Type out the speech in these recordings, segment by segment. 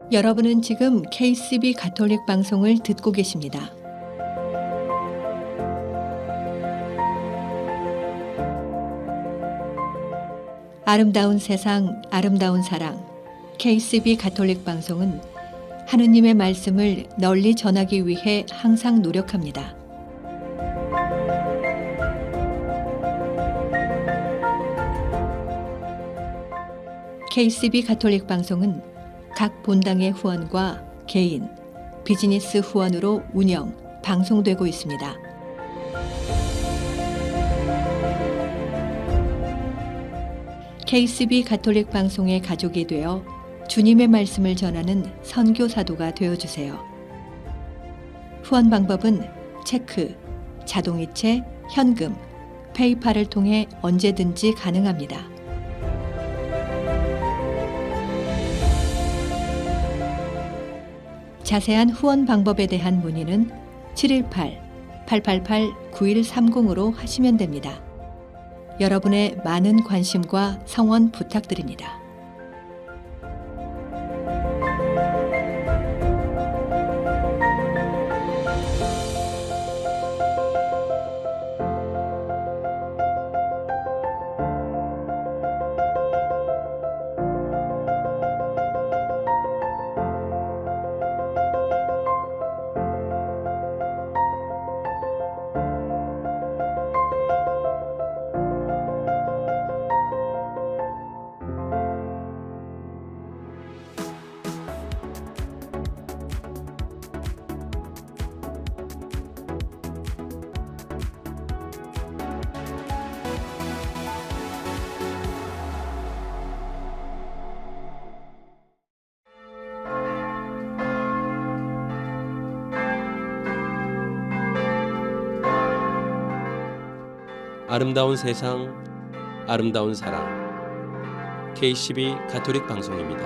여러분은 지금 KCB 가톨릭 방송을 듣고 계십니다. 아름다운 세상, 아름다운 사랑. KCB 가톨릭 방송은 하느님의 말씀을 널리 전하기 위해 항상 노력합니다. KCB 가톨릭 방송은 각 본당의 후원과 개인, 비즈니스 후원으로 운영, 방송되고 있습니다. KCB 가톨릭 방송의 가족이 되어 주님의 말씀을 전하는 선교사도가 되어주세요. 후원 방법은 체크, 자동이체, 현금, 페이팔을 통해 언제든지 가능합니다. 자세한 후원 방법에 대한 문의는 718-888-9130으로 하시면 됩니다. 여러분의 많은 관심과 성원 부탁드립니다. 아름다운 세상, 아름다운 사랑. KCB 가톨릭 방송입니다.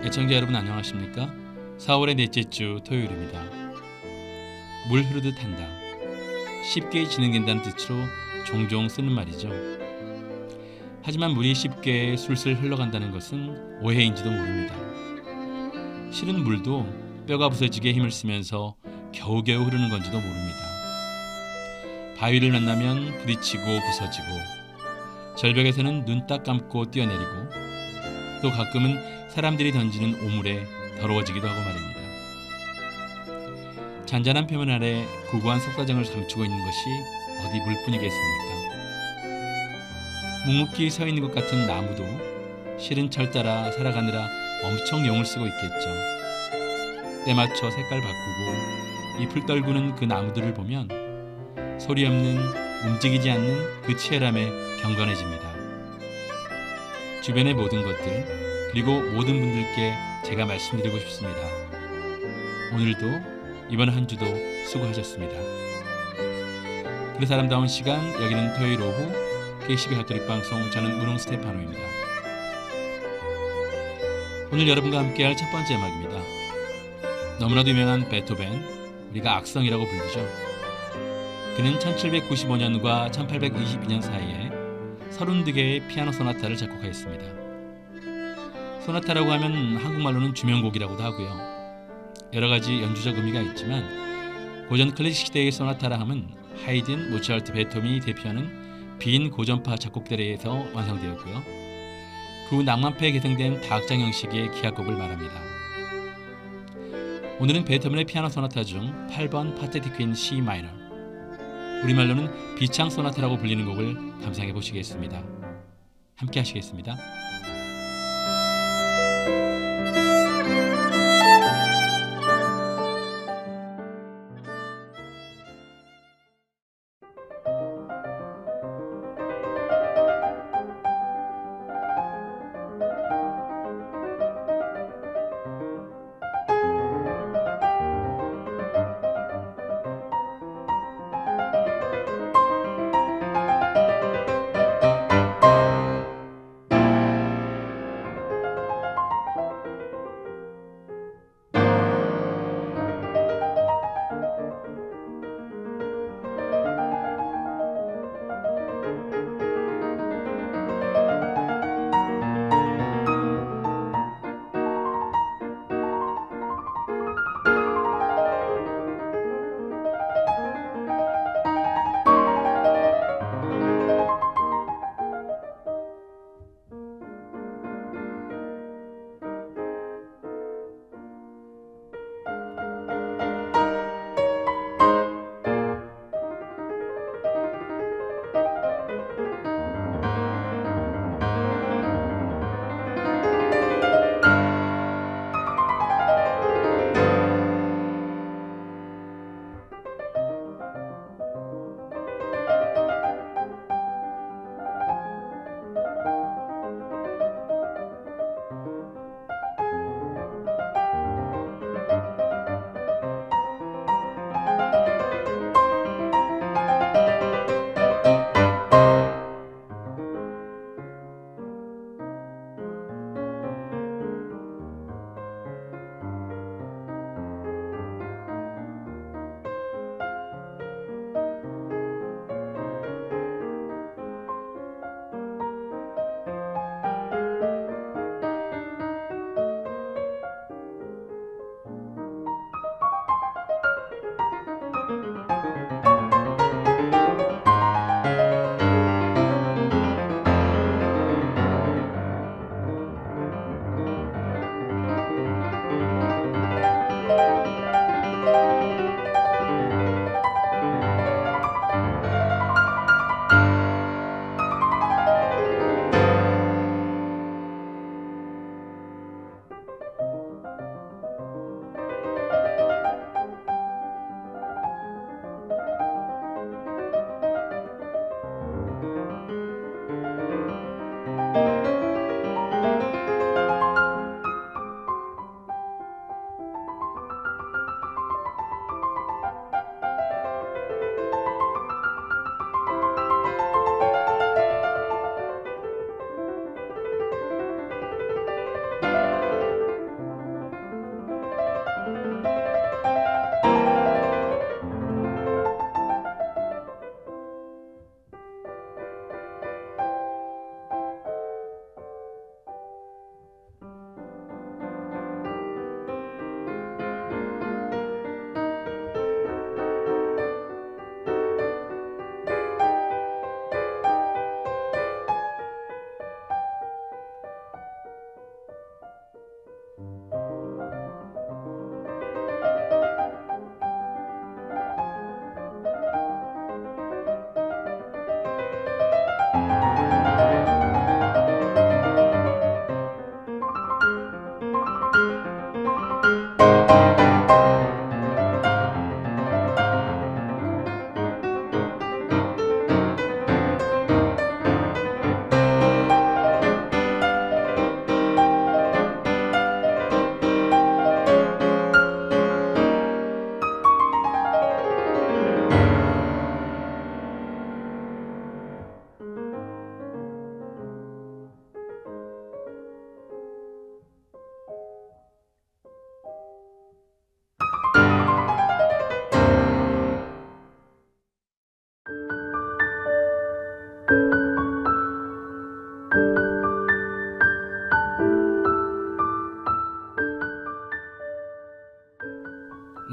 애청자 여러분 안녕하십니까? 4월의 넷째 주 토요일입니다. 물 흐르듯 한다. 쉽게 진행된다는 뜻으로 종종 쓰는 말이죠. 하지만 물이 쉽게 술술 흘러간다는 것은 오해인지도 모릅니다. 실은 물도 뼈가 부서지게 힘을 쓰면서 겨우겨우 흐르는 건지도 모릅니다. 바위를 만나면 부딪히고 부서지고, 절벽에서는 눈 딱 감고 뛰어내리고, 또 가끔은 사람들이 던지는 오물에 더러워지기도 하고 말입니다. 잔잔한 표면 아래 고고한 속사정을 감추고 있는 것이 어디 물뿐이겠습니까? 묵묵히 서 있는 것 같은 나무도 실은 철 따라 살아가느라 엄청 용을 쓰고 있겠죠. 때 맞춰 색깔 바꾸고 잎을 떨구는 그 나무들을 보면 소리 없는, 움직이지 않는 그 치열함에 경건해집니다. 주변의 모든 것들, 그리고 모든 분들께 제가 말씀드리고 싶습니다. 오늘도 이번 한 주도 수고하셨습니다. 그래서 아름다운 시간, 여기는 토요일 오후 KCB 가톨릭 방송, 저는 문홍 스테파노입니다. 오늘 여러분과 함께할 첫 번째 음악입니다. 너무나도 유명한 베토벤, 우리가 악성이라고 불리죠. 그는 1795년과 1822년 사이에 32개의 피아노 소나타를 작곡하였습니다. 소나타라고 하면 한국말로는 주명곡이라고도 하고요. 여러 가지 연주적 의미가 있지만 고전 클래식 시대의 소나타라 함은 하이든, 모차르트, 베토벤이 대표하는 빈 고전파 작곡들에 의해서 완성되었고요. 그 후 낭만파에 계승된 다악장 형식의 기하곡을 말합니다. 오늘은 베토벤의 피아노 소나타 중 8번 파테티크 인 C 마이너, 우리말로는 비창 소나타라고 불리는 곡을 감상해 보시겠습니다. 함께 하시겠습니다.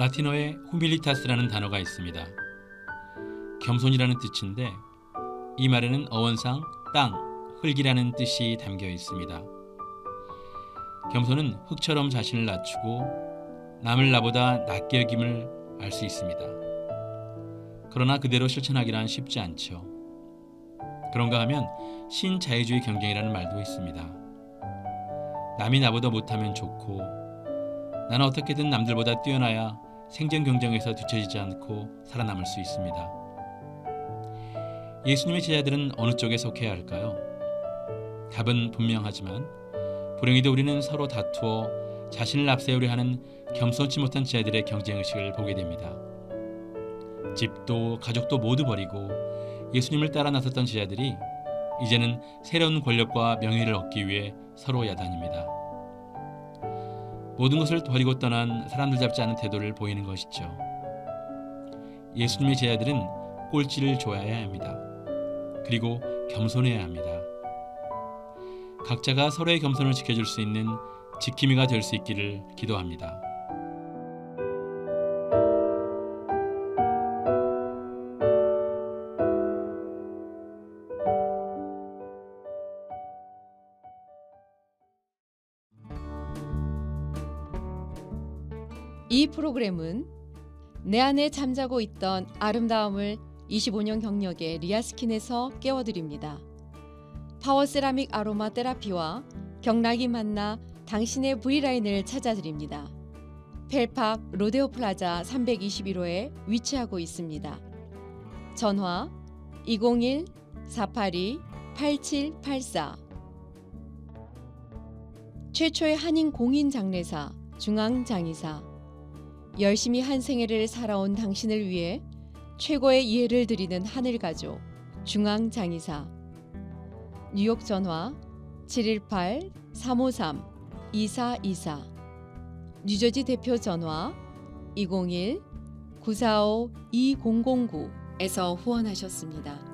라틴어에 후밀리타스라는 단어가 있습니다. 겸손이라는 뜻인데 이 말에는 어원상 땅, 흙이라는 뜻이 담겨 있습니다. 겸손은 흙처럼 자신을 낮추고 남을 나보다 낮게 여김을 알 수 있습니다. 그러나 그대로 실천하기란 쉽지 않죠. 그런가 하면 신자유주의 경쟁이라는 말도 있습니다. 남이 나보다 못하면 좋고 나는 어떻게든 남들보다 뛰어나야 생존 경쟁에서 뒤처지지 않고 살아남을 수 있습니다. 예수님의 제자들은 어느 쪽에 속해야 할까요? 답은 분명하지만 불행히도 우리는 서로 다투어 자신을 앞세우려 하는 겸손치 못한 제자들의 경쟁의식을 보게 됩니다. 집도 가족도 모두 버리고 예수님을 따라 나섰던 제자들이 이제는 새로운 권력과 명예를 얻기 위해 서로 야단입니다. 모든 것을 버리고 떠난 사람들 잡지 않은 태도를 보이는 것이죠. 예수님의 제자들은 꼴찌를 좋아해야 합니다. 그리고 겸손해야 합니다. 각자가 서로의 겸손을 지켜줄 수 있는 지킴이가 될 수 있기를 기도합니다. 이 프로그램은 내 안에 잠자고 있던 아름다움을 25년 경력의 리아스킨에서 깨워드립니다. 파워세라믹 아로마 테라피와 경락이 만나 당신의 V라인을 찾아드립니다. 펠팍 로데오 플라자 321호에 위치하고 있습니다. 전화 201-482-8784. 최초의 한인 공인 장례사 중앙장의사. 열심히 한 생애를 살아온 당신을 위해 최고의 이해를 드리는 하늘가족 중앙장의사. 뉴욕 전화 718-353-2424. 뉴저지 대표 전화 201-945-2009에서 후원하셨습니다.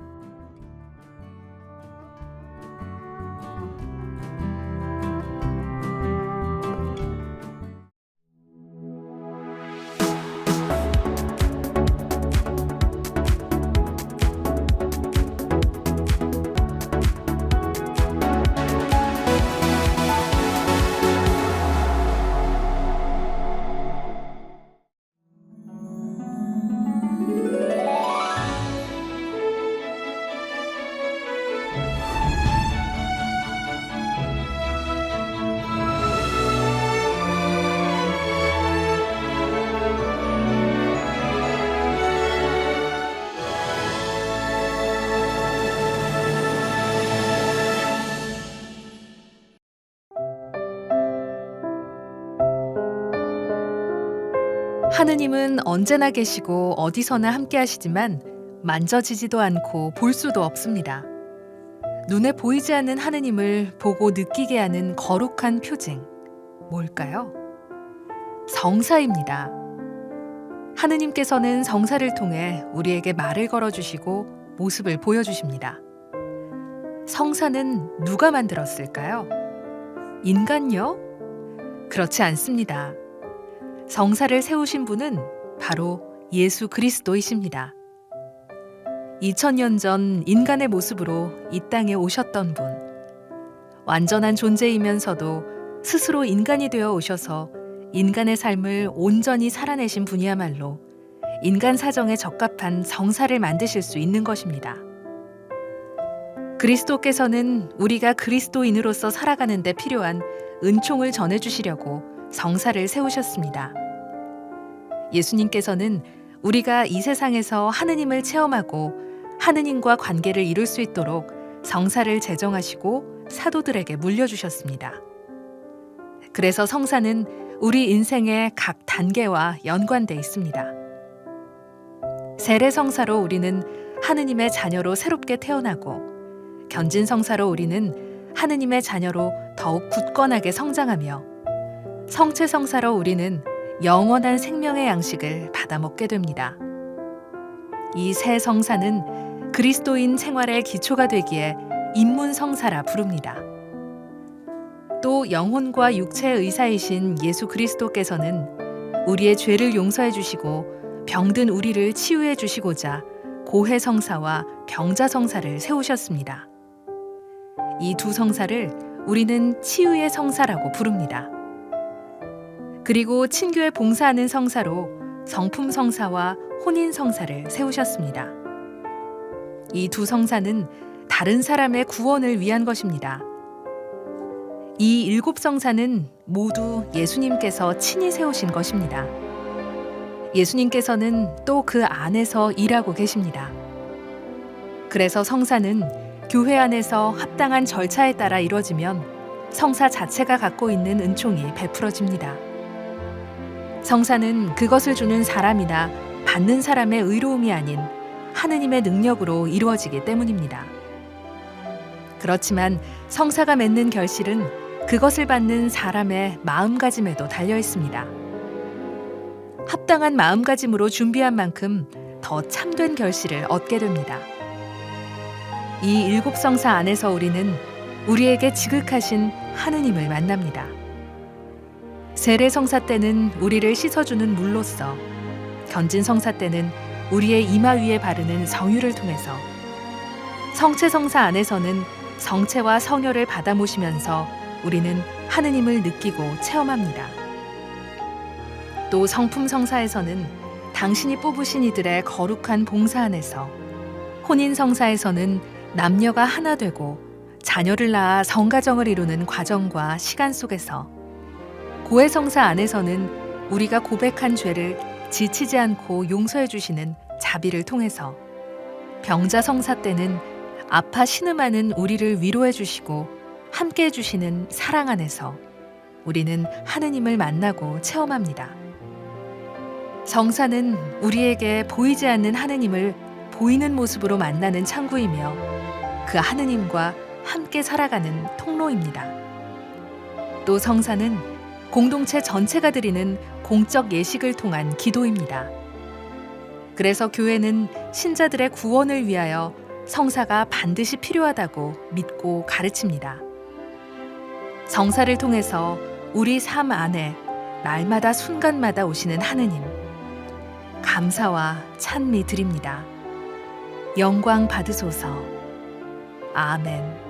하느님은 언제나 계시고 어디서나 함께 하시지만 만져지지도 않고 볼 수도 없습니다. 눈에 보이지 않는 하느님을 보고 느끼게 하는 거룩한 표징. 뭘까요? 성사입니다. 하느님께서는 성사를 통해 우리에게 말을 걸어주시고 모습을 보여주십니다. 성사는 누가 만들었을까요? 인간요? 그렇지 않습니다. 성사를 세우신 분은 바로 예수 그리스도이십니다. 2000년 전 인간의 모습으로 이 땅에 오셨던 분, 완전한 존재이면서도 스스로 인간이 되어 오셔서 인간의 삶을 온전히 살아내신 분이야말로 인간 사정에 적합한 성사를 만드실 수 있는 것입니다. 그리스도께서는 우리가 그리스도인으로서 살아가는 데 필요한 은총을 전해주시려고 성사를 세우셨습니다. 예수님께서는 우리가 이 세상에서 하느님을 체험하고 하느님과 관계를 이룰 수 있도록 성사를 제정하시고 사도들에게 물려주셨습니다. 그래서 성사는 우리 인생의 각 단계와 연관돼 있습니다. 세례 성사로 우리는 하느님의 자녀로 새롭게 태어나고, 견진 성사로 우리는 하느님의 자녀로 더욱 굳건하게 성장하며, 성체 성사로 우리는 영원한 생명의 양식을 받아 먹게 됩니다. 이 세 성사는 그리스도인 생활의 기초가 되기에 입문 성사라 부릅니다. 또 영혼과 육체의 의사이신 예수 그리스도께서는 우리의 죄를 용서해 주시고 병든 우리를 치유해 주시고자 고해성사와 병자성사를 세우셨습니다. 이 두 성사를 우리는 치유의 성사라고 부릅니다. 그리고 친교에 봉사하는 성사로 성품 성사와 혼인 성사를 세우셨습니다. 이 두 성사는 다른 사람의 구원을 위한 것입니다. 이 7 성사는 모두 예수님께서 친히 세우신 것입니다. 예수님께서는 또 그 안에서 일하고 계십니다. 그래서 성사는 교회 안에서 합당한 절차에 따라 이루어지면 성사 자체가 갖고 있는 은총이 베풀어집니다. 성사는 그것을 주는 사람이나 받는 사람의 의로움이 아닌 하느님의 능력으로 이루어지기 때문입니다. 그렇지만 성사가 맺는 결실은 그것을 받는 사람의 마음가짐에도 달려 있습니다. 합당한 마음가짐으로 준비한 만큼 더 참된 결실을 얻게 됩니다. 이 7 성사 안에서 우리는 우리에게 지극하신 하느님을 만납니다. 세례 성사 때는 우리를 씻어주는 물로서, 견진 성사 때는 우리의 이마 위에 바르는 성유를 통해서, 성체 성사 안에서는 성체와 성혈을 받아 모시면서 우리는 하느님을 느끼고 체험합니다. 또 성품 성사에서는 당신이 뽑으신 이들의 거룩한 봉사 안에서, 혼인 성사에서는 남녀가 하나 되고 자녀를 낳아 성가정을 이루는 과정과 시간 속에서, 고해 성사 안에서는 우리가 고백한 죄를 지치지 않고 용서해 주시는 자비를 통해서, 병자 성사 때는 아파 신음하는 우리를 위로해 주시고 함께 해 주시는 사랑 안에서 우리는 하느님을 만나고 체험합니다. 성사는 우리에게 보이지 않는 하느님을 보이는 모습으로 만나는 창구이며 그 하느님과 함께 살아가는 통로입니다. 또 성사는 공동체 전체가 드리는 공적 예식을 통한 기도입니다. 그래서 교회는 신자들의 구원을 위하여 성사가 반드시 필요하다고 믿고 가르칩니다. 성사를 통해서 우리 삶 안에 날마다 순간마다 오시는 하느님, 감사와 찬미 드립니다. 영광 받으소서. 아멘.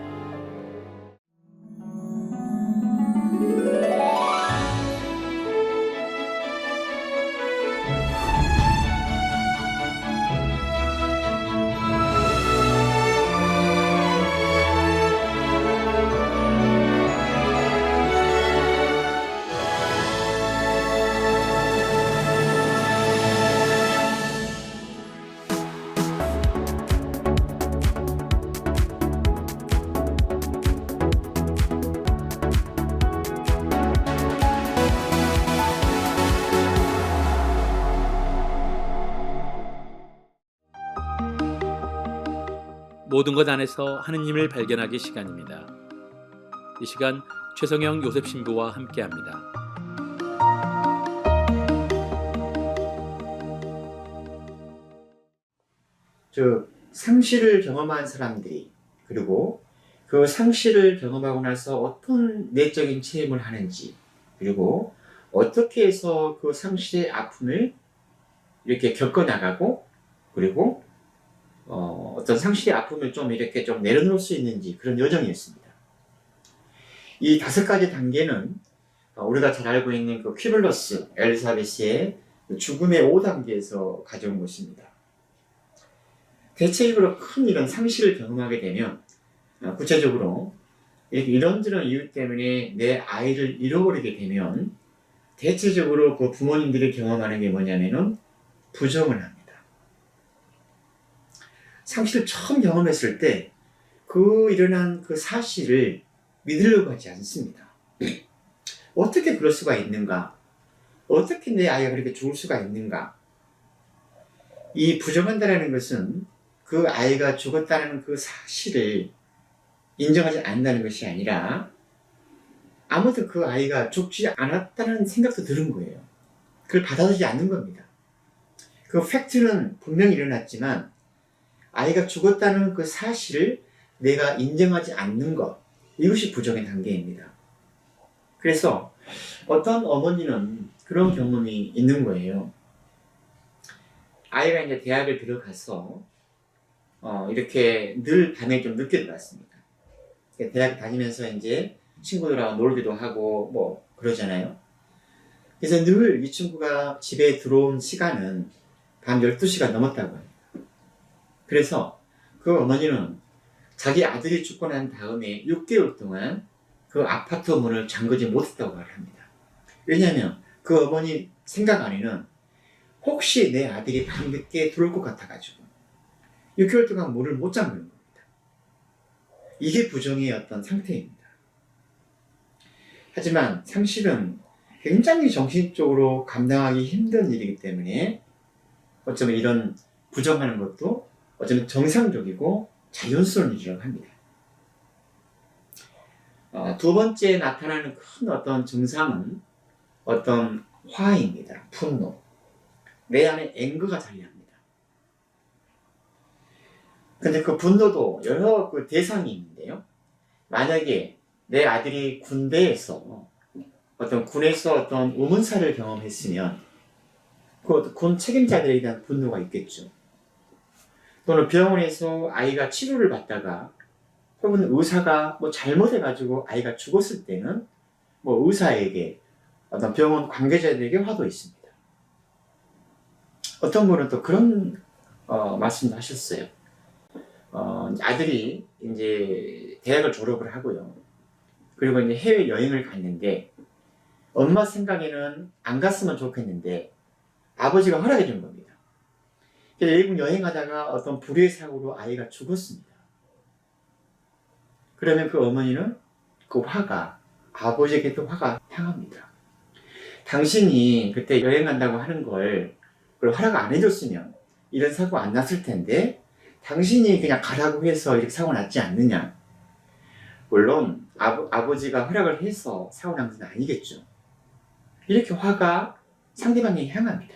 모든 것 안에서 하느님을 발견하기 시간입니다. 이 시간 최성영 요셉 신부와 함께합니다. 상실을 경험한 사람들이, 그리고 그 상실을 경험하고 나서 어떤 내적인 체험을 하는지, 그리고 어떻게 해서 그 상실의 아픔을 이렇게 겪어나가고, 그리고 어떤 상실의 아픔을 좀 이렇게 좀 내려놓을 수 있는지, 그런 여정이었습니다. 이 5가지 단계는 우리가 잘 알고 있는 그 퀴블러스 엘리사베스의 죽음의 5단계에서 가져온 것입니다. 대체적으로 큰 이런 상실을 경험하게 되면, 구체적으로 이런저런 이유 때문에 내 아이를 잃어버리게 되면 대체적으로 그 부모님들이 경험하는 게 뭐냐면은 부정을 합니다. 상실을 처음 경험했을 때 그 일어난 그 사실을 믿으려고 하지 않습니다. 어떻게 그럴 수가 있는가? 어떻게 내 아이가 그렇게 죽을 수가 있는가? 이 부정한다는 것은 그 아이가 죽었다는 그 사실을 인정하지 않는다는 것이 아니라 아무튼 그 아이가 죽지 않았다는 생각도 드는 거예요. 그걸 받아들이지 않는 겁니다. 그 팩트는 분명히 일어났지만 아이가 죽었다는 그 사실을 내가 인정하지 않는 것, 이것이 부정의 단계입니다. 그래서 어떤 어머니는 그런 경험이 있는 거예요. 아이가 이제 대학을 들어가서 이렇게 늘 밤에 좀 늦게 들어왔습니다. 대학 다니면서 이제 친구들하고 놀기도 하고 뭐 그러잖아요. 그래서 늘 이 친구가 집에 들어온 시간은 밤 12시가 넘었다고 해요. 그래서 그 어머니는 자기 아들이 죽고 난 다음에 6개월 동안 그 아파트 문을 잠그지 못했다고 말합니다. 왜냐하면 그 어머니 생각 안에는 혹시 내 아들이 밤늦게 들어올 것 같아가지고 6개월 동안 문을 못 잠그는 겁니다. 이게 부정의 어떤 상태입니다. 하지만 상실은 굉장히 정신적으로 감당하기 힘든 일이기 때문에 어쩌면 이런 부정하는 것도 어쩌면 정상적이고 자연스러운 일이라고 합니다. 두 번째 나타나는 큰 어떤 증상은 어떤 화입니다. 분노. 내 안에 앵거가 자리합니다. 근데 그 분노도 여러 그 대상이 있는데요. 만약에 내 아들이 군대에서 군에서 어떤 우문사를 경험했으면 그 군 책임자들에 대한 분노가 있겠죠. 또는 병원에서 아이가 치료를 받다가 혹은 의사가 뭐 잘못해가지고 아이가 죽었을 때는 뭐 의사에게 어떤 병원 관계자들에게 화도 있습니다. 어떤 분은 또 그런 말씀도 하셨어요. 아들이 이제 대학을 졸업을 하고요. 그리고 이제 해외 여행을 갔는데 엄마 생각에는 안 갔으면 좋겠는데 아버지가 허락해 준 겁니다. 그래서 일본 여행하다가 어떤 불의의 사고로 아이가 죽었습니다. 그러면 그 어머니는 그 화가 아버지에게 또 화가 향합니다. 당신이 그때 여행 간다고 하는 걸 그걸 허락 안 해줬으면 이런 사고 안 났을 텐데 당신이 그냥 가라고 해서 이렇게 사고 났지 않느냐. 물론 아버지가 허락을 해서 사고 난 것은 아니겠죠. 이렇게 화가 상대방에게 향합니다.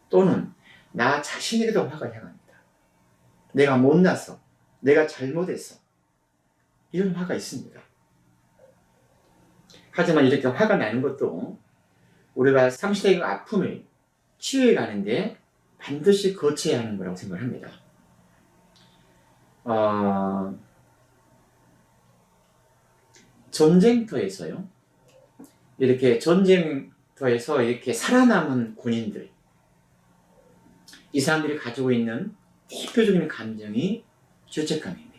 또는 나 자신에게도 화가 향합니다. 내가 못나서, 내가 잘못해서 이런 화가 있습니다. 하지만 이렇게 화가 나는 것도 우리가 상실의 그 아픔을 치유해 가는데 반드시 거쳐야 하는 거라고 생각합니다. 전쟁터에서요. 이렇게 전쟁터에서 이렇게 살아남은 군인들, 이 사람들이 가지고 있는 대표적인 감정이 죄책감입니다.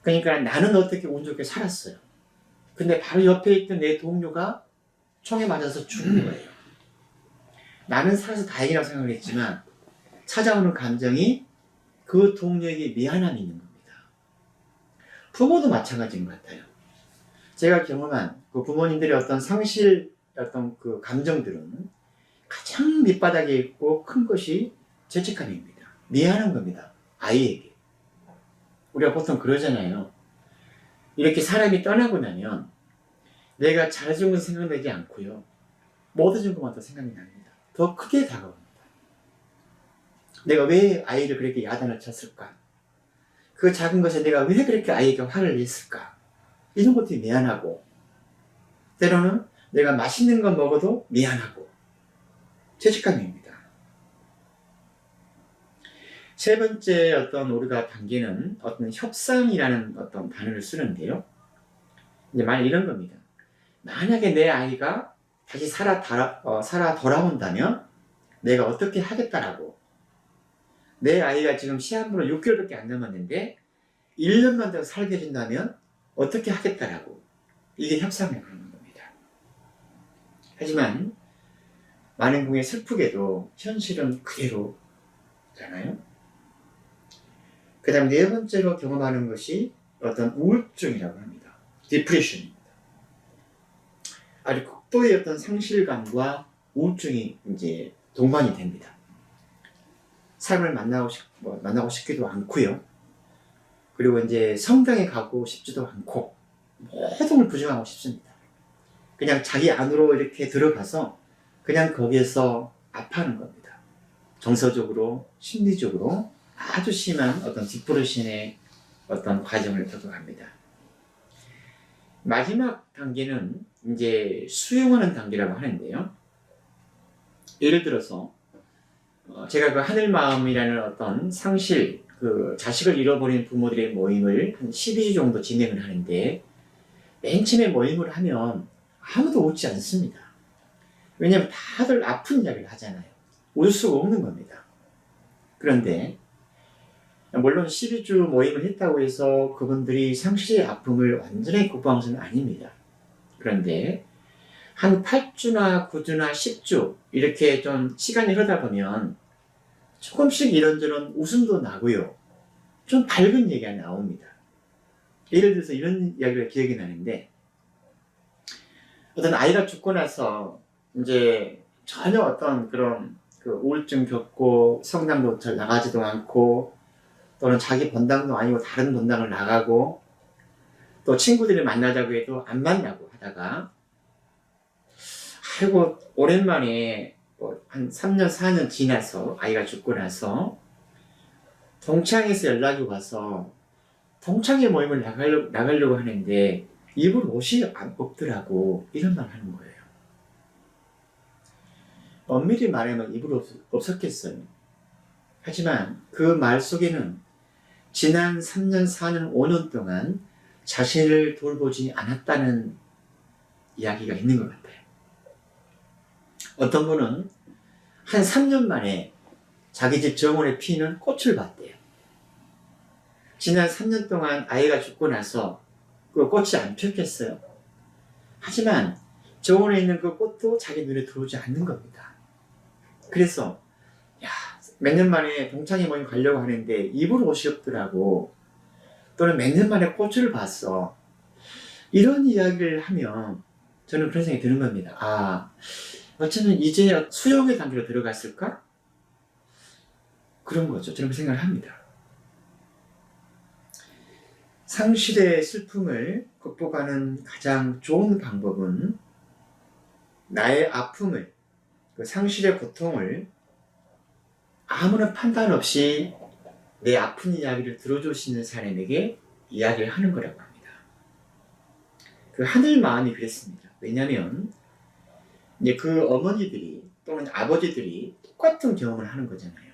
그러니까 나는 어떻게 운 좋게 살았어요. 근데 바로 옆에 있던 내 동료가 총에 맞아서 죽는 거예요. 나는 살아서 다행이라고 생각을 했지만 찾아오는 감정이 그 동료에게 미안함이 있는 겁니다. 부모도 마찬가지인 것 같아요. 제가 경험한 그 부모님들의 어떤 상실 어떤 그 감정들은 가장 밑바닥에 있고 큰 것이 죄책감입니다. 미안한 겁니다. 아이에게. 우리가 보통 그러잖아요. 이렇게 사람이 떠나고 나면 내가 잘해준 건 생각나지 않고요. 못 해준 것만 더 생각이 납니다. 더 크게 다가옵니다. 내가 왜 아이를 그렇게 야단을 쳤을까? 그 작은 것에 내가 왜 그렇게 아이에게 화를 냈을까? 이런 것들이 미안하고, 때로는 내가 맛있는 거 먹어도 미안하고, 죄책감입니다. 세 번째 어떤 우리가 단계는 어떤 협상이라는 어떤 단어를 쓰는데요. 이제 만약 이런 겁니다. 만약에 내 아이가 다시 살아 돌아온다면 내가 어떻게 하겠다라고. 내 아이가 지금 시한부로 6개월밖에 안 남았는데 1년만 더 살게 해준다면 어떻게 하겠다라고. 이게 협상을 하는 겁니다. 하지만 많은 경우에 슬프게도 현실은 그대로잖아요. 그 다음 네 번째로 경험하는 것이 어떤 우울증이라고 합니다. 디프레션입니다. 아주 극도의 어떤 상실감과 우울증이 이제 동반이 됩니다. 삶을 만나고 싶기도 않고요. 그리고 이제 성당에 가고 싶지도 않고 모든 걸 부정하고 싶습니다. 그냥 자기 안으로 이렇게 들어가서 그냥 거기에서 아파하는 겁니다. 정서적으로, 심리적으로 아주 심한 어떤 디프레션의 어떤 과정을 겪어갑니다. 마지막 단계는 이제 수용하는 단계라고 하는데요. 예를 들어서 제가 그 하늘마음이라는 어떤 상실, 그 자식을 잃어버린 부모들의 모임을 한 12주 정도 진행을 하는데, 맨 처음에 모임을 하면 아무도 웃지 않습니다. 왜냐하면 다들 아픈 이야기를 하잖아요. 웃을 수가 없는 겁니다. 그런데 물론 12주 모임을 했다고 해서 그분들이 상실의 아픔을 완전히 극복한 것은 아닙니다. 그런데 한 8주나 9주나 10주 이렇게 좀 시간이 흐르다 보면 조금씩 이런저런 웃음도 나고요. 좀 밝은 얘기가 나옵니다. 예를 들어서 이런 이야기가 기억이 나는데, 어떤 아이가 죽고 나서 이제 전혀 어떤 그런 그 우울증 겪고 성당도 잘 나가지도 않고, 또는 자기 본당도 아니고 다른 본당을 나가고, 또 친구들을 만나자고 해도 안 만나고 하다가, 아이고 오랜만에 한 3년 4년 지나서 아이가 죽고 나서 동창에서 연락이 와서 동창회 모임을 나가려고 하는데 입을 옷이 없더라고, 이런 말 하는 거예요. 엄밀히 말하면 입을 없었겠어요. 하지만 그 말 속에는 지난 3년, 4년, 5년 동안 자신을 돌보지 않았다는 이야기가 있는 것 같아요. 어떤 분은 한 3년 만에 자기 집 정원에 피는 꽃을 봤대요. 지난 3년 동안 아이가 죽고 나서 그 꽃이 안 폈겠어요. 하지만 정원에 있는 그 꽃도 자기 눈에 들어오지 않는 겁니다. 그래서 몇 년 만에 동창회 모임 가려고 하는데 입을 옷이 없더라고, 또는 몇 년 만에 꽃을 봤어, 이런 이야기를 하면 저는 그런 생각이 드는 겁니다. 어쩌면 이제 수용의 단계로 들어갔을까? 그런 거죠. 저는 그 생각을 합니다. 상실의 슬픔을 극복하는 가장 좋은 방법은 나의 아픔을, 그 상실의 고통을 아무런 판단 없이 내 아픈 이야기를 들어줄 수 있는 사람에게 이야기를 하는 거라고 합니다. 그 하늘 마음이 그랬습니다. 왜냐하면 이제 그 어머니들이 또는 아버지들이 똑같은 경험을 하는 거잖아요.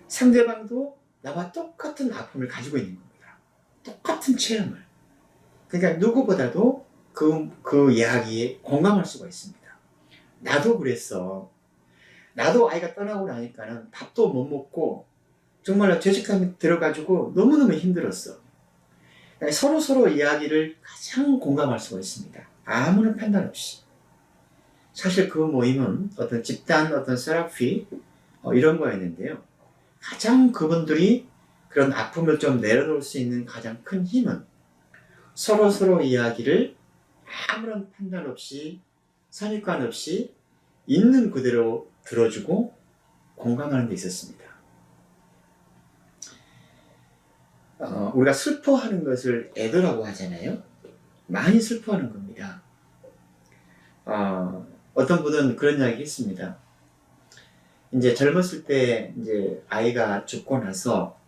상대방도 나와 똑같은 아픔을 가지고 있는 겁니다. 똑같은 체험을. 그러니까 누구보다도 그 이야기에 공감할 수가 있습니다. 나도 그랬어. 나도 아이가 떠나고 나니까는 밥도 못 먹고 정말로 죄책감이 들어가지고 너무너무 힘들었어. 서로 이야기를 가장 공감할 수가 있습니다. 아무런 판단 없이. 사실 그 모임은 어떤 집단, 어떤 세라피 이런 거였는데요. 가장 그분들이 그런 아픔을 좀 내려놓을 수 있는 가장 큰 힘은 서로 이야기를 아무런 판단 없이, 선입관 없이 있는 그대로 들어주고 공감하는 데 있었습니다. 우리가 슬퍼하는 것을 애도라고 하잖아요. 많이 슬퍼하는 겁니다. 어떤 분은 그런 이야기 했습니다. 이제 젊었을 때 이제 아이가 죽고 나서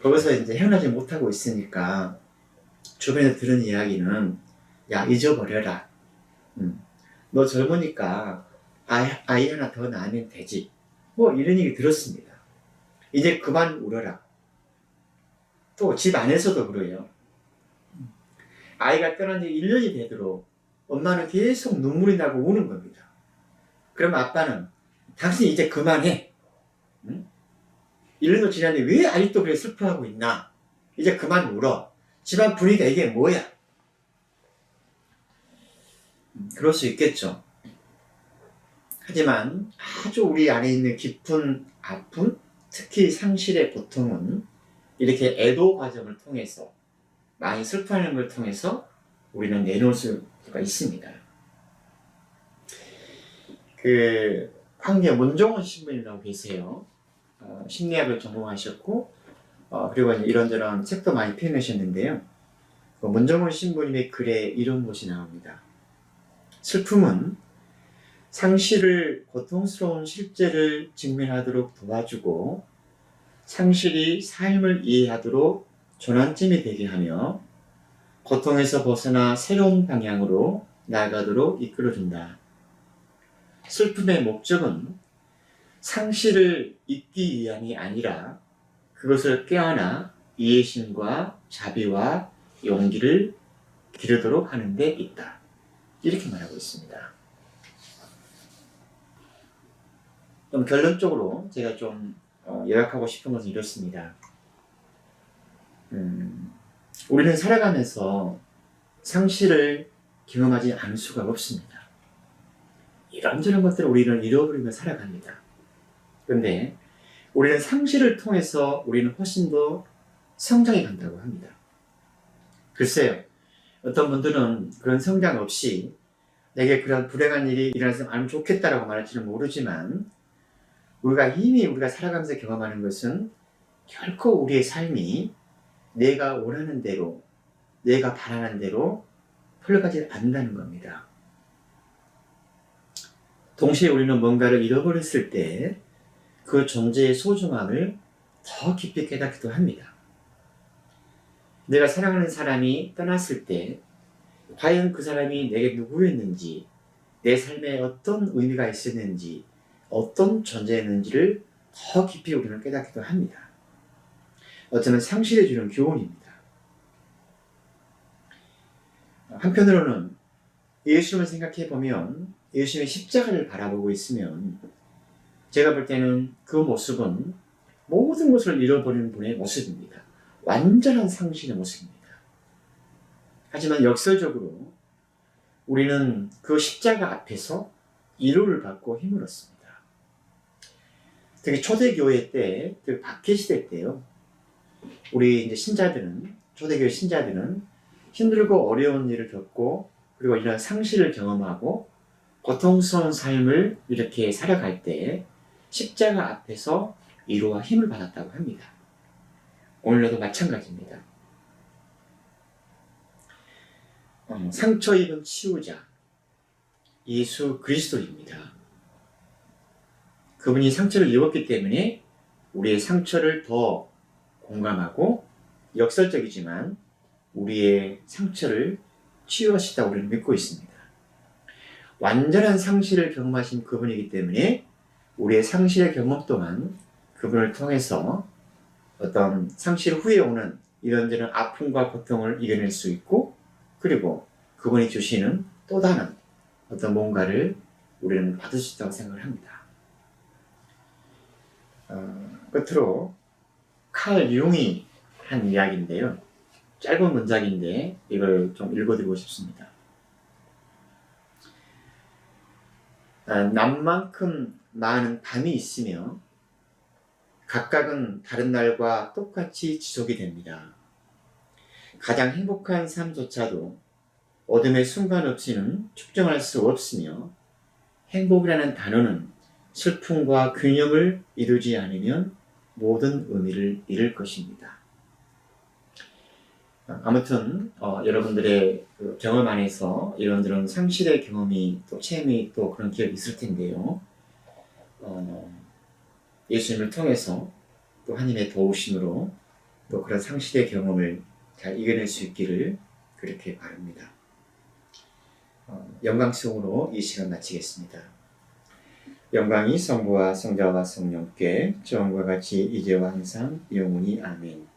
거기서 이제 헤어나지 못하고 있으니까 주변에서 들은 이야기는, 야, 잊어버려라. 너 젊으니까 아이 하나 더 낳으면 되지. 뭐 이런 얘기 들었습니다. 이제 그만 울어라. 또 집 안에서도 그래요. 아이가 떠난 지 1년이 되도록 엄마는 계속 눈물이 나고 우는 겁니다. 그럼 아빠는 당신 이제 그만해. 1년도 지났는데 왜 아직도 그래 슬퍼하고 있나? 이제 그만 울어. 집안 분위기가 이게 뭐야? 그럴 수 있겠죠. 하지만 아주 우리 안에 있는 깊은 아픔, 특히 상실의 고통은 이렇게 애도 과정을 통해서, 많이 슬퍼하는 걸 통해서 우리는 내놓을 수가 있습니다. 황제 문종원 신부님이라고 계세요. 심리학을 전공하셨고, 그리고 이런저런 책도 많이 펴내셨는데요. 문종원 신부님의 글에 이런 것이 나옵니다. 슬픔은 상실을, 고통스러운 실제를 직면하도록 도와주고 상실이 삶을 이해하도록 전환점이 되게 하며 고통에서 벗어나 새로운 방향으로 나아가도록 이끌어준다. 슬픔의 목적은 상실을 잊기 위함이 아니라 그것을 껴안아 이해심과 자비와 용기를 기르도록 하는 데 있다. 이렇게 말하고 있습니다. 좀 결론적으로 제가 좀 요약하고 싶은 것은 이렇습니다. 우리는 살아가면서 상실을 경험하지 않을 수가 없습니다. 이런저런 것들을 우리는 잃어버리며 살아갑니다. 그런데 우리는 상실을 통해서 우리는 훨씬 더 성장해 간다고 합니다. 글쎄요, 어떤 분들은 그런 성장 없이 내게 그런 불행한 일이 일어나서 알면 좋겠다라고 말할지는 모르지만 우리가 살아가면서 경험하는 것은 결코 우리의 삶이 내가 원하는 대로, 내가 바라는 대로 흘러가지 않는다는 겁니다. 동시에 우리는 뭔가를 잃어버렸을 때 그 존재의 소중함을 더 깊이 깨닫기도 합니다. 내가 사랑하는 사람이 떠났을 때 과연 그 사람이 내게 누구였는지, 내 삶에 어떤 의미가 있었는지, 어떤 존재였는지를 더 깊이 우리는 깨닫기도 합니다. 어쩌면 상실해 주는 교훈입니다. 한편으로는 예수님을 생각해 보면 예수님의 십자가를 바라보고 있으면 제가 볼 때는 그 모습은 모든 것을 잃어버리는 분의 모습입니다. 완전한 상실의 모습입니다. 하지만 역설적으로 우리는 그 십자가 앞에서 위로를 받고 힘을 얻습니다. 특히 초대교회 때, 그 박해시대 때요. 우리 이제 신자들은, 초대교회 신자들은 힘들고 어려운 일을 겪고 그리고 이런 상실을 경험하고 고통스러운 삶을 이렇게 살아갈 때 십자가 앞에서 위로와 힘을 받았다고 합니다. 오늘날도 마찬가지입니다. 상처 입은 치유자 예수 그리스도입니다. 그분이 상처를 입었기 때문에 우리의 상처를 더 공감하고 역설적이지만 우리의 상처를 치유하시다고 우리는 믿고 있습니다. 완전한 상실을 경험하신 그분이기 때문에 우리의 상실의 경험 또한 그분을 통해서 어떤 상실 후에 오는 이런저런 아픔과 고통을 이겨낼 수 있고 그리고 그분이 주시는 또 다른 어떤 뭔가를 우리는 받을 수 있다고 생각을 합니다. 끝으로 칼 융이 한 이야기인데요. 짧은 문장인데 이걸 좀 읽어드리고 싶습니다. 낮만큼 많은 밤이 있으며 각각은 다른 날과 똑같이 지속이 됩니다. 가장 행복한 삶조차도 어둠의 순간 없이는 측정할 수 없으며 행복이라는 단어는 슬픔과 균형을 이루지 않으면 모든 의미를 잃을 것입니다. 아무튼 여러분들의 그 경험 안에서 이런저런 상실의 경험이 또 체험이 또 그런 기억이 있을 텐데요. 예수님을 통해서 또 하나님의 도우심으로 또 그런 상실의 경험을 잘 이겨낼 수 있기를 그렇게 바랍니다. 영광송으로 이 시간 마치겠습니다. 영광이 성부와 성자와 성령께 처음과 같이 이제와 항상 영원히 아멘.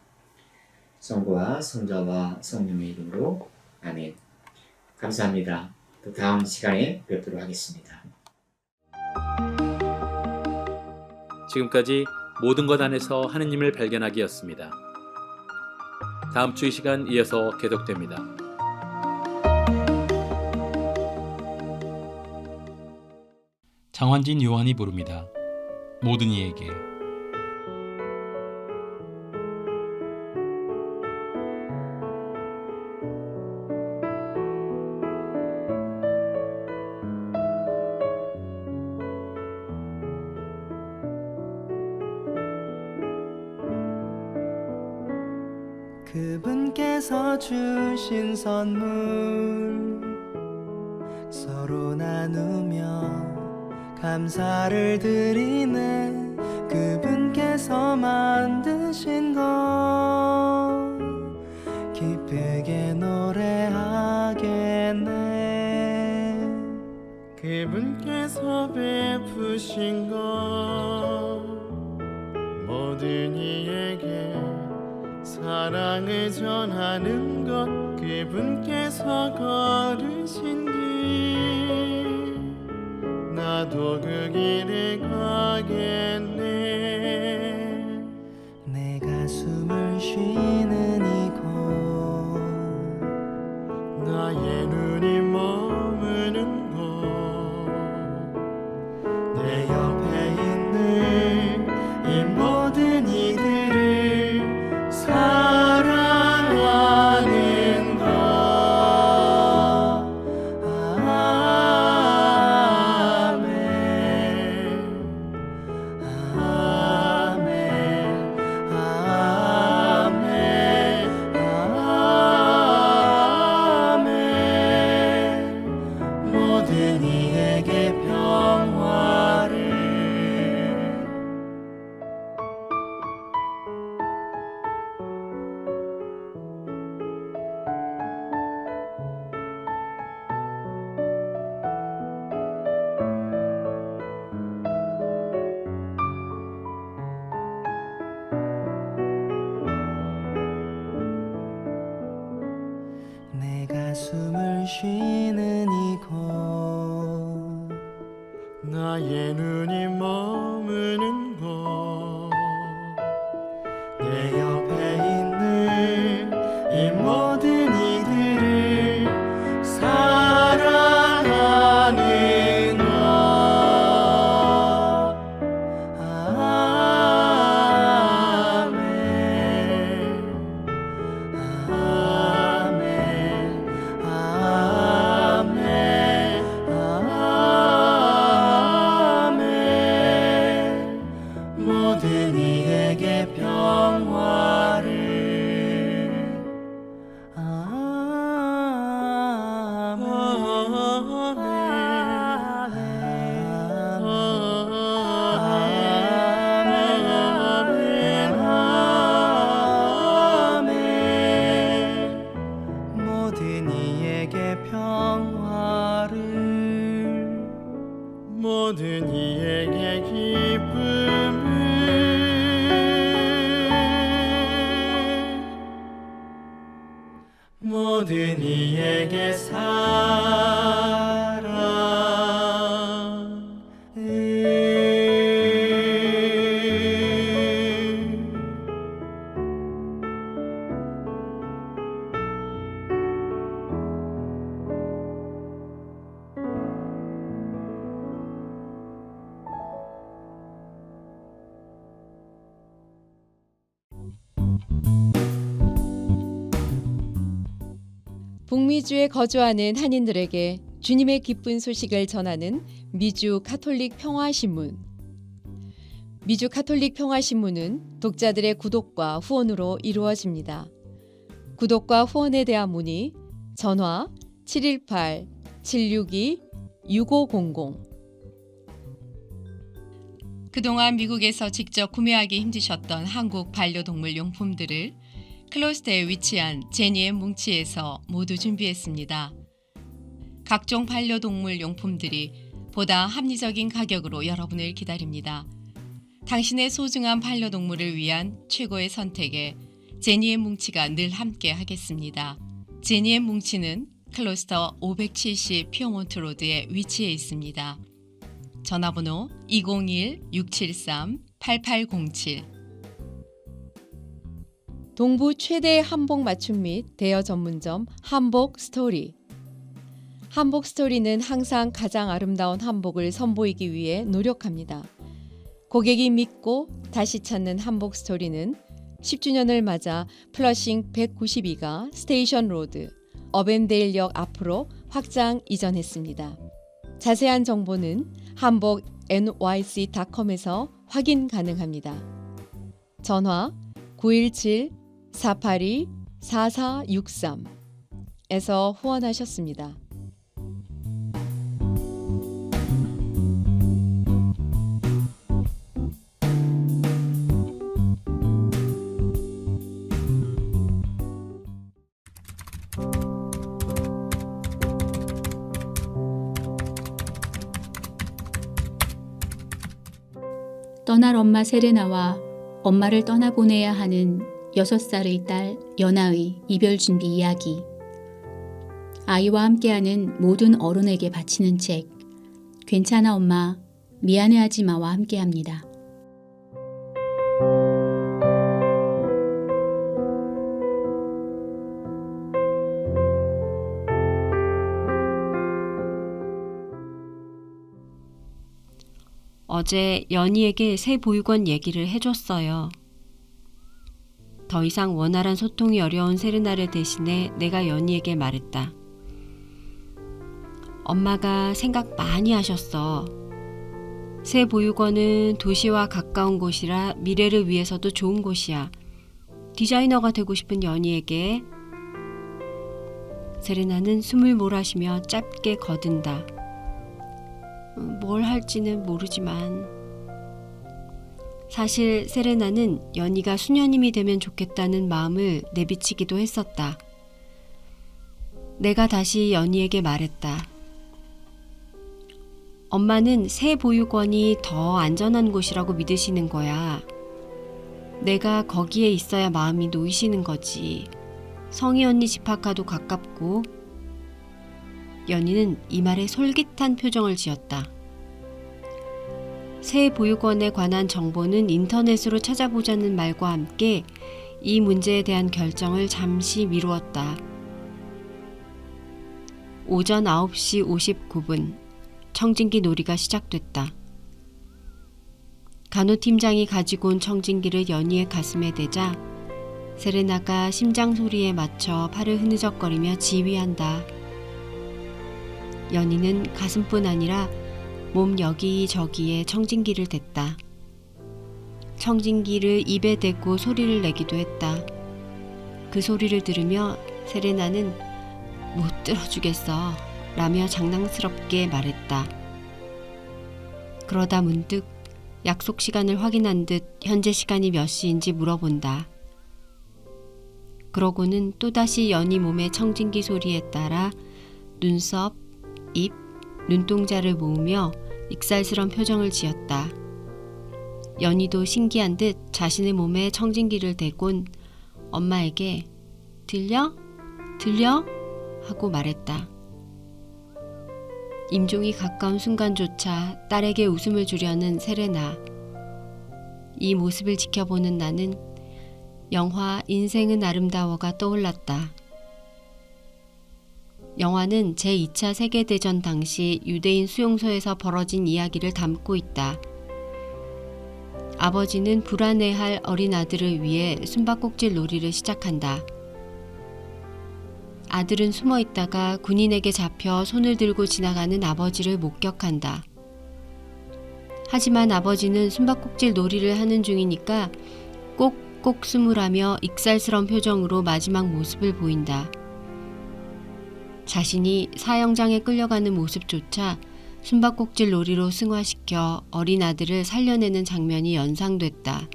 성부와 성자와 성령의 이름으로 아멘. 감사합니다. 또 다음 시간에 뵙도록 하겠습니다. 지금까지 모든 것 안에서 하느님을 발견하기였습니다. 다음 주 이 시간 이어서 계속됩니다. 장환진 요한이 부릅니다. 모든 이에게. 그분께서 주신 선물 서로 나누며 감사를 드리네. 그분께서 만드신 것 기쁘게 노래 주신 것 모든 이에게 사랑을 전하는 것 그분께서 걸으신 길 나도 그 길을 가겠네 내가 숨을 쉬는 이곳 나의 눈이 머무는 곳 내 옆에 있는 이 모든 이들을 사랑하는 것 아멘 아멘 아멘 아멘 모든 이에게 평화를 내가 숨을 쉬는 이곳 나의 눈이 머무는 곳 내 옆에 있는 이 모든 이들을 사랑하는 것 아멘 아멘 아멘 아멘 모든 이에게 평화를 모든 이에게 평화를 모든 이에게 기쁨을 모든 이에게 북미주에 거주하는 한인들에게 주님의 기쁜 소식을 전하는 미주 가톨릭 평화신문. 미주 가톨릭 평화신문은 독자들의 구독과 후원으로 이루어집니다. 구독과 후원에 대한 문의 전화 718-762-6500. 그동안 미국에서 직접 구매하기 힘드셨던 한국 반려동물 용품들을 클로스터에 위치한 제니의 뭉치에서 모두 준비했습니다. 각종 반려동물 용품들이 보다 합리적인 가격으로 여러분을 기다립니다. 당신의 소중한 반려동물을 위한 최고의 선택에 제니의 뭉치가 늘 함께 하겠습니다. 제니의 뭉치는 클로스터 570 피어몬트 로드에 위치해 있습니다. 전화번호 201-673-8807. 동부 최대의 한복 맞춤 및 대여 전문점 한복 스토리. 한복 스토리는 항상 가장 아름다운 한복을 선보이기 위해 노력합니다. 고객이 믿고 다시 찾는 한복 스토리는 10주년을 맞아 플러싱 192가 스테이션 로드, 어벤데일역 앞으로 확장 이전했습니다. 자세한 정보는 한복 nyc.com에서 확인 가능합니다. 전화 917-482-4463에서 후원하셨습니다. 떠날 엄마 세레나와 엄마를 떠나보내야 하는 6살의 딸 연아의 이별 준비 이야기. 아이와 함께하는 모든 어른에게 바치는 책. 괜찮아 엄마, 미안해하지 마와 함께합니다. 어제 연희에게 새 보육원 얘기를 해줬어요. 더 이상 원활한 소통이 어려운 세르나를 대신해 내가 연희에게 말했다. 엄마가 생각 많이 하셨어. 새 보육원은 도시와 가까운 곳이라 미래를 위해서도 좋은 곳이야. 디자이너가 되고 싶은 연희에게. 세르나는 숨을 몰아쉬며 짧게 거둔다. 뭘 할지는 모르지만. 사실 세레나는 연희가 수녀님이 되면 좋겠다는 마음을 내비치기도 했었다. 내가 다시 연희에게 말했다. 엄마는 새 보육원이 더 안전한 곳이라고 믿으시는 거야. 내가 거기에 있어야 마음이 놓이시는 거지. 성희 언니 집학과도 가깝고. 연희는 이 말에 솔깃한 표정을 지었다. 새 보육원에 관한 정보는 인터넷으로 찾아보자는 말과 함께 이 문제에 대한 결정을 잠시 미루었다. 오전 9시 59분 청진기 놀이가 시작됐다. 간호팀장이 가지고 온 청진기를 연희의 가슴에 대자 세레나가 심장 소리에 맞춰 팔을 흐느적거리며 지휘한다. 연희는 가슴뿐 아니라 몸 여기저기에 청진기를 댔다. 청진기를 입에 대고 소리를 내기도 했다. 그 소리를 들으며 세레나는 못 들어주겠어 라며 장난스럽게 말했다. 그러다 문득 약속 시간을 확인한 듯 현재 시간이 몇 시인지 물어본다. 그러고는 또다시 연희 몸의 청진기 소리에 따라 눈썹, 입, 눈동자를 모으며 익살스런 표정을 지었다. 연희도 신기한 듯 자신의 몸에 청진기를 대곤 엄마에게 들려? 들려? 하고 말했다. 임종이 가까운 순간조차 딸에게 웃음을 주려는 세레나. 이 모습을 지켜보는 나는 영화 인생은 아름다워가 떠올랐다. 영화는 제2차 세계대전 당시 유대인 수용소에서 벌어진 이야기를 담고 있다. 아버지는 불안해할 어린 아들을 위해 숨바꼭질 놀이를 시작한다. 아들은 숨어 있다가 군인에게 잡혀 손을 들고 지나가는 아버지를 목격한다. 하지만 아버지는 숨바꼭질 놀이를 하는 중이니까 꼭꼭 숨으라며 익살스러운 표정으로 마지막 모습을 보인다. 자신이 사형장에 끌려가는 모습조차 숨바꼭질 놀이로 승화시켜 어린 아들을 살려내는 장면이 연상됐다.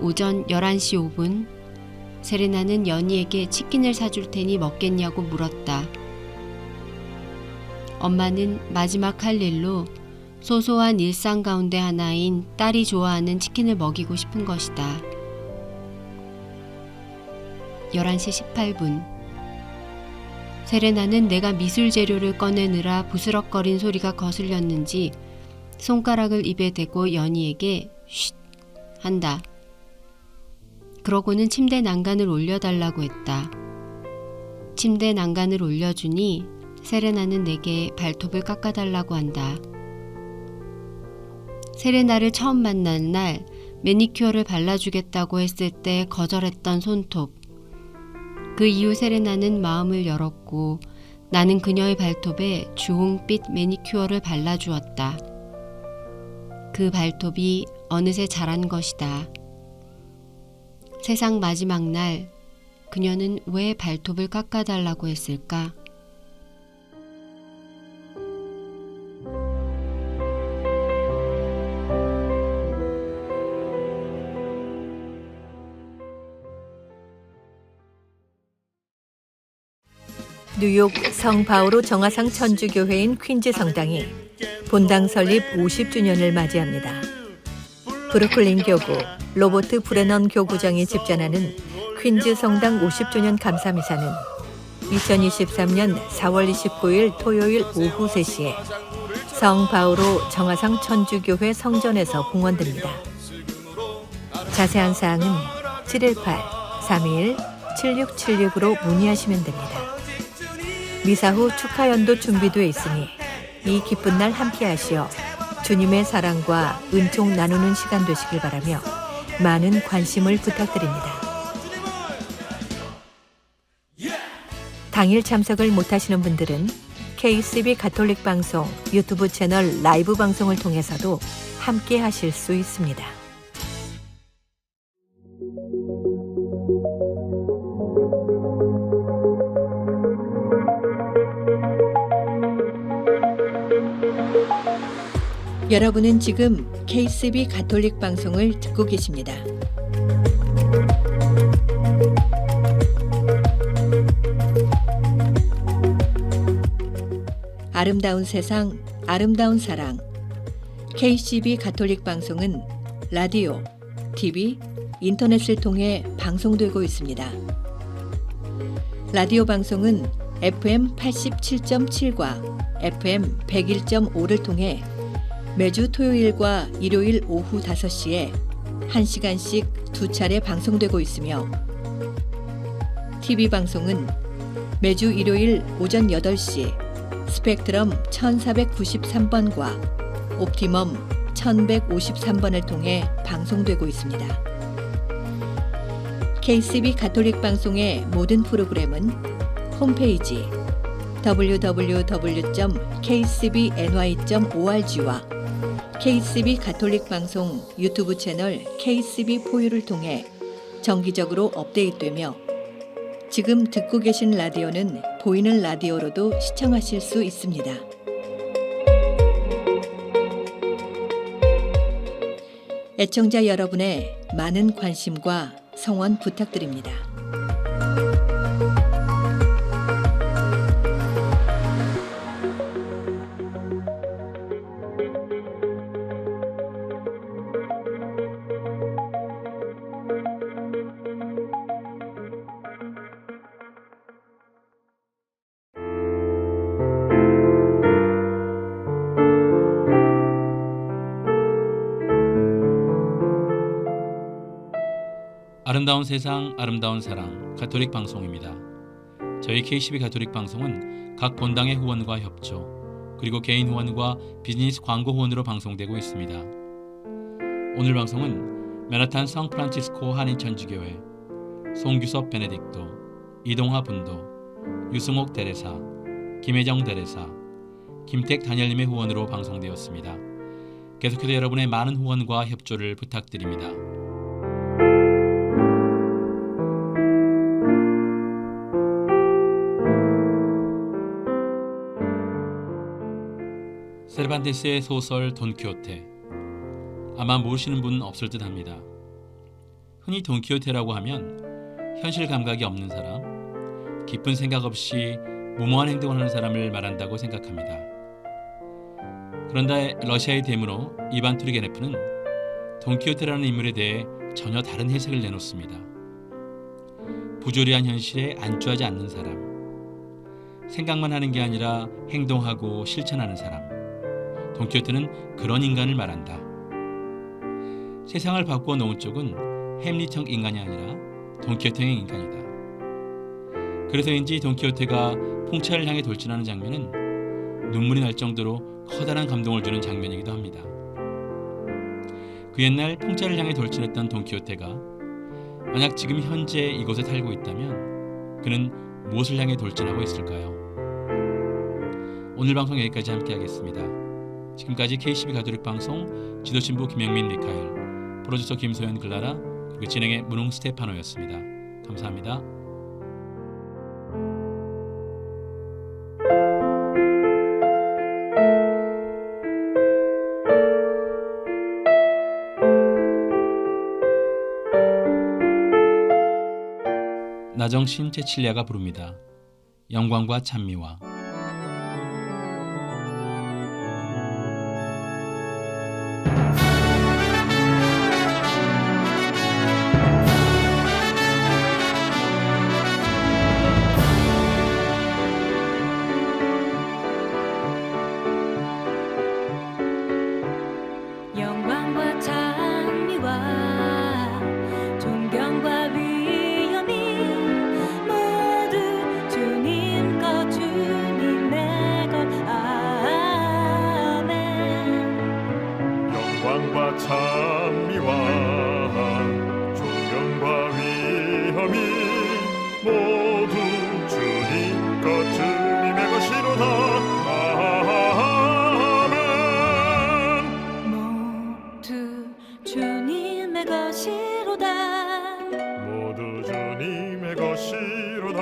오전 11시 5분 세레나는 연희에게 치킨을 사줄 테니 먹겠냐고 물었다. 엄마는 마지막 할 일로 소소한 일상 가운데 하나인 딸이 좋아하는 치킨을 먹이고 싶은 것이다. 11시 18분 세레나는 내가 미술 재료를 꺼내느라 부스럭거린 소리가 거슬렸는지 손가락을 입에 대고 연희에게 쉿 한다. 그러고는 침대 난간을 올려달라고 했다. 침대 난간을 올려주니 세레나는 내게 발톱을 깎아달라고 한다. 세레나를 처음 만난 날 매니큐어를 발라주겠다고 했을 때 거절했던 손톱. 그 이후 세레나는 마음을 열었고 나는 그녀의 발톱에 주홍빛 매니큐어를 발라주었다. 그 발톱이 어느새 자란 것이다. 세상 마지막 날 그녀는 왜 발톱을 깎아달라고 했을까? 뉴욕 성 바오로 정화상 천주교회인 퀸즈 성당이 본당 설립 50주년을 맞이합니다. 브루클린 교구 로버트 브레넌 교구장이 집전하는 퀸즈 성당 50주년 감사미사는 2023년 4월 29일 토요일 오후 3시에 성 바오로 정화상 천주교회 성전에서 봉헌됩니다. 자세한 사항은 718-321-7676으로 문의하시면 됩니다. 미사 후 축하 연도 준비되어 있으니 이 기쁜 날 함께 하시어 주님의 사랑과 은총 나누는 시간 되시길 바라며 많은 관심을 부탁드립니다. 당일 참석을 못하시는 분들은 KCB 가톨릭 방송 유튜브 채널 라이브 방송을 통해서도 함께 하실 수 있습니다. 여러분은 지금 KCB 가톨릭 방송을 듣고 계십니다. 아름다운 세상, 아름다운 사랑. KCB 가톨릭 방송은 라디오, TV, 인터넷을 통해 방송되고 있습니다. 라디오 방송은 FM 87.7과 FM 101.5를 통해 매주 토요일과 일요일 오후 5시에 1시간씩 2차례 방송되고 있으며 TV 방송은 매주 일요일 오전 8시 스펙트럼 1493번과 옵티멈 1153번을 통해 방송되고 있습니다. KCB 가톨릭 방송의 모든 프로그램은 홈페이지 www.kcbny.org와 KCB 가톨릭 방송 유튜브 채널 KCB4U를 통해 정기적으로 업데이트되며 지금 듣고 계신 라디오는 보이는 라디오로도 시청하실 수 있습니다. 애청자 여러분의 많은 관심과 성원 부탁드립니다. 아름다운 세상, 아름다운 사랑 가톨릭 방송입니다. 저희 KCB 가톨릭 방송은 각 본당의 후원과 협조, 그리고 개인 후원과 비즈니스 광고 후원으로 방송되고 있습니다. 오늘 방송은 맨하탄 성프란치스코 한인천주교회, 송규섭 베네딕토, 이동하 분도, 유승옥 대레사, 김혜정 대레사, 김택 다니엘님의 후원으로 방송되었습니다. 계속해서 여러분의 많은 후원과 협조를 부탁드립니다. 세르반테스의 소설 돈키호테. 아마 모르시는 분은 없을 듯 합니다. 흔히 돈키호테라고 하면 현실 감각이 없는 사람, 깊은 생각 없이 무모한 행동을 하는 사람을 말한다고 생각합니다. 그런데 러시아의 대문호 이반 투르게네프는 돈키호테라는 인물에 대해 전혀 다른 해석을 내놓습니다. 부조리한 현실에 안주하지 않는 사람, 생각만 하는 게 아니라 행동하고 실천하는 사람, 돈키호테는 그런 인간을 말한다. 세상을 바꾸어 놓은 쪽은 햄릿형 인간이 아니라 돈키호테형 인간이다. 그래서인지 돈키호테가 풍차를 향해 돌진하는 장면은 눈물이 날 정도로 커다란 감동을 주는 장면이기도 합니다. 그 옛날 풍차를 향해 돌진했던 돈키호테가 만약 지금 현재 이곳에 살고 있다면 그는 무엇을 향해 돌진하고 있을까요? 오늘 방송 여기까지 함께 하겠습니다. 지금까지 KCB 가톨릭 방송 지도신부 김영민 미카엘, 프로듀서 김소연 글라라, 그리고 진행의 문홍 스테파노였습니다. 감사합니다. 나정신 제칠리아가 부릅니다. 영광과 찬미와 영광과 찬미와 존경과 위엄이 모두 주님 것 주님의 것 아멘. 영광과 찬미와 존경과 위엄이 모두 주님 것 주님의 것이로다. 아멘. 모두 주님의 것이로다. 모두 주님의 것이로다.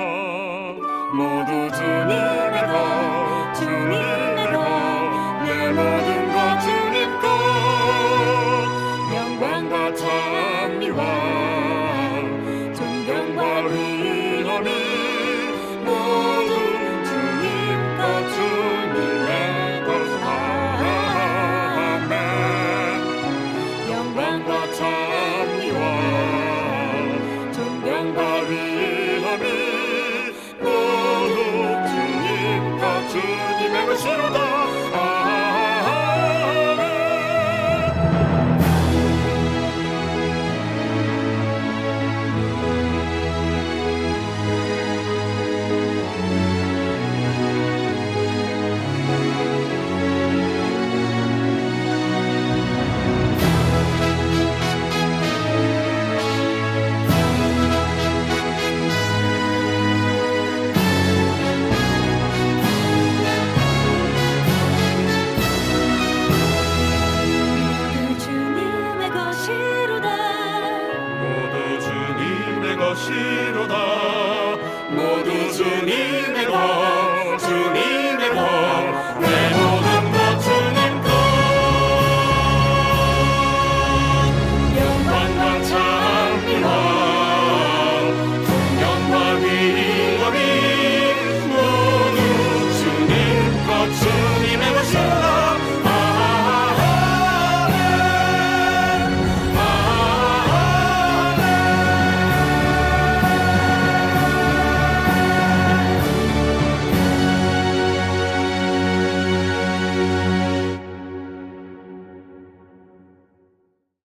모두 주님의 것, 주님의 것, 내 모든 것 주님 것. 영광과 찬미와 존경과 위엄이 모두 주님 것, 주님의 것. 아멘. 영광과 찬미와 존경과 위엄이 모두 주님 것 주님의 것이로다. 아멘. 모두 주님의 것이로다. 모두 주님의 것이로다. 모두 주님의 것, 주님